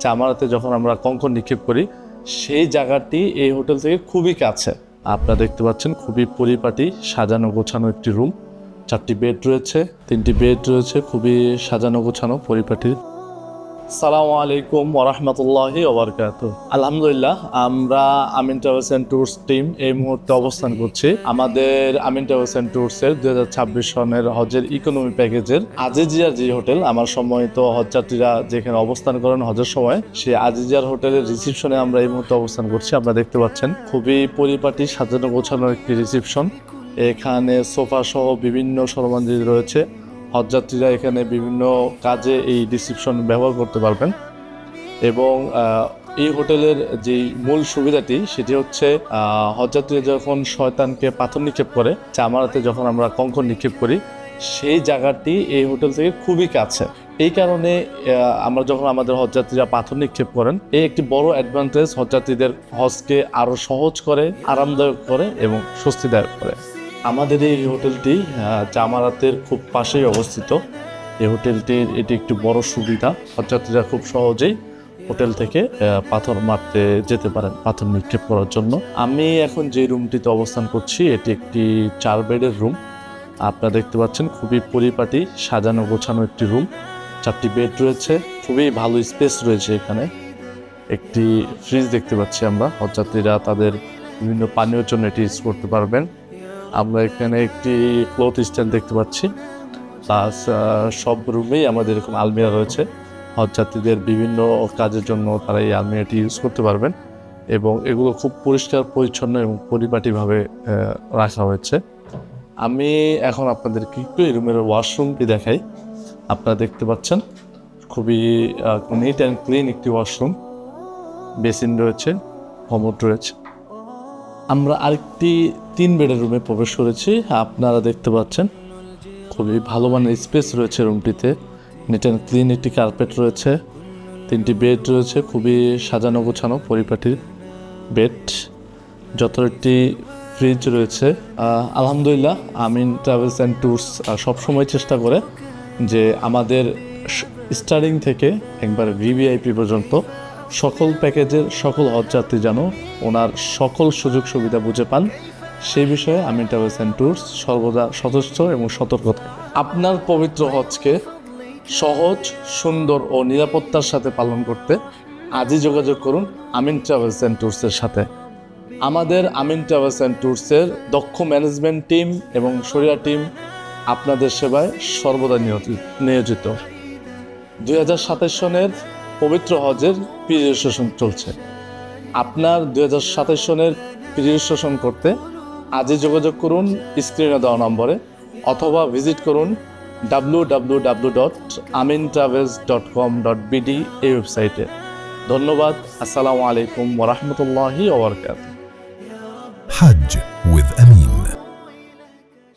চামারাতে যখন আমরা কঙ্কর নিক্ষেপ করি সেই জায়গাটি এই হোটেল থেকে খুবই কাছে। আপনারা দেখতে পাচ্ছেন খুবই পরিপাটি সাজানো গোছানো একটি রুম, 4টি বেড রয়েছে, 3টি বেড রয়েছে, খুবই সাজানো গোছানো পরিপাটি। আসসালামু আলাইকুম ওয়া রাহমাতুল্লাহি ওয়া বারাকাতুহু। আলহামদুলিল্লাহ, আমরা আমিন ট্রাভেলস এন্ড ট্যুরস টিম এই মুহূর্তে অবস্থান করছি আমাদের আমিন ট্রাভেলস এন্ড ট্যুরসের 2026 সনের হজের ইকোনমি প্যাকেজের আজিজিয়ার যে হোটেল, আমার সম্মানিত হজযাত্রীরা যেখানে অবস্থান করেন হজের সময়, সেই আজিজিয়ার হোটেলের রিসিপশনে আমরা এই মুহূর্তে অবস্থান করছি। আপনারা দেখতে পাচ্ছেন খুবই পরিপাটি সাজানো গোছানো একটি রিসিপশন। এখানে সোফা সহ বিভিন্ন সরঞ্জাম রয়েছে। হজযাত্রীরা এখানে বিভিন্ন কাজে এই রিসিপশন ব্যবহার করতে পারবেন। এবং এই হোটেলের যে মূল সুবিধাটি সেটি হচ্ছে হজযাত্রীরা যখন শয়তানকে পাথর নিক্ষেপ করে, চামারাতে যখন আমরা কঙ্কর নিক্ষেপ করি সেই জায়গাটি এই হোটেল থেকে খুবই কাছে। এই কারণে আমরা যখন আমাদের হজযাত্রীরা পাথর নিক্ষেপ করেন, এই একটি বড় অ্যাডভান্টেজ হজযাত্রীদের হজকে আরও সহজ করে, আরামদায়ক করে এবং স্বস্তিদায়ক করে। আমাদের এই হোটেলটি চামারাতের খুব পাশেই অবস্থিত। এই হোটেলটির এটি একটি বড় সুবিধা, হজযাত্রীরা খুব সহজেই হোটেল থেকে পাথর মারতে যেতে পারেন পাথর নিক্ষেপ করার জন্য। আমি এখন যে রুমটিতে অবস্থান করছি এটি একটি 4 বেডের রুম। আপনারা দেখতে পাচ্ছেন খুবই পরিপাটি সাজানো গোছানো একটি রুম, 4টি বেড রয়েছে, খুবই ভালো স্পেস রয়েছে। এখানে একটি ফ্রিজ দেখতে পাচ্ছি আমরা, হজযাত্রীরা তাদের বিভিন্ন পানীয়র জন্য এটি ইউজ করতে পারবেন। আমরা এখানে একটি ক্লথ স্ট্যান্ড দেখতে পাচ্ছি, প্লাস সব রুমেই আমাদের এরকম আলমিরা রয়েছে। হজযাত্রীদের বিভিন্ন কাজের জন্য তারা এই আলমিরাটি ইউজ করতে পারবেন এবং এগুলো খুব পরিষ্কার পরিচ্ছন্ন এবং পরিপাটিভাবে রাখা হয়েছে। আমি এখন আপনাদেরকে একটু এই রুমের ওয়াশরুমটি দেখাই। আপনারা দেখতে পাচ্ছেন খুবই নিট অ্যান্ড ক্লিন একটি ওয়াশরুম, বেসিন রয়েছে, কমোড রয়েছে। আমরা আরেকটি 3 বেডের রুমে প্রবেশ করেছি। আপনারা দেখতে পাচ্ছেন খুবই ভালো মানের স্পেস রয়েছে রুমটিতে, নিট অ্যান্ড ক্লিন একটি কার্পেট রয়েছে, 3টি বেড রয়েছে, খুবই সাজানো গোছানো পরিপাটির বেড, যথারীতি ফ্রিজ রয়েছে। আলহামদুলিল্লাহ, আমিন ট্রাভেলস অ্যান্ড ট্যুরস সবসময় চেষ্টা করে যে আমাদের স্টার্টিং থেকে একবার ভিভিআইপি পর্যন্ত সকল প্যাকেজের সকল হজযাত্রী যেন ওনার সকল সুযোগ সুবিধা বুঝে পান, সেই বিষয়ে আমিন ট্রাভেলস অ্যান্ড ট্যুরস সর্বদা সচেষ্ট এবং সতর্ক। আপনার পবিত্র হজকে সহজ, সুন্দর ও নিরাপত্তার সাথে পালন করতে আজই যোগাযোগ করুন আমিন ট্রাভেলস অ্যান্ড ট্যুরসের সাথে। আমাদের আমিন ট্রাভেলস অ্যান্ড ট্যুরসের দক্ষ ম্যানেজমেন্ট টিম এবং শরিয়া টিম আপনাদের সেবায় সর্বদা নিয়োজিত। 2027 সনের পবিত্র হজের প্রি রেজিস্ট্রেশন চলছে। আপনার 2027 সনের প্রি রেজিস্ট্রেশন করতে আজই যোগাযোগ করুন স্ক্রিনে দেওয়া নম্বরে, অথবা ভিজিট করুন www.amintravels.com.bd এই ওয়েবসাইটে। ধন্যবাদ। আসসালামু আলাইকুম ওয়া রাহমাতুল্লাহি ওয়া বারাকাতুহু। হজ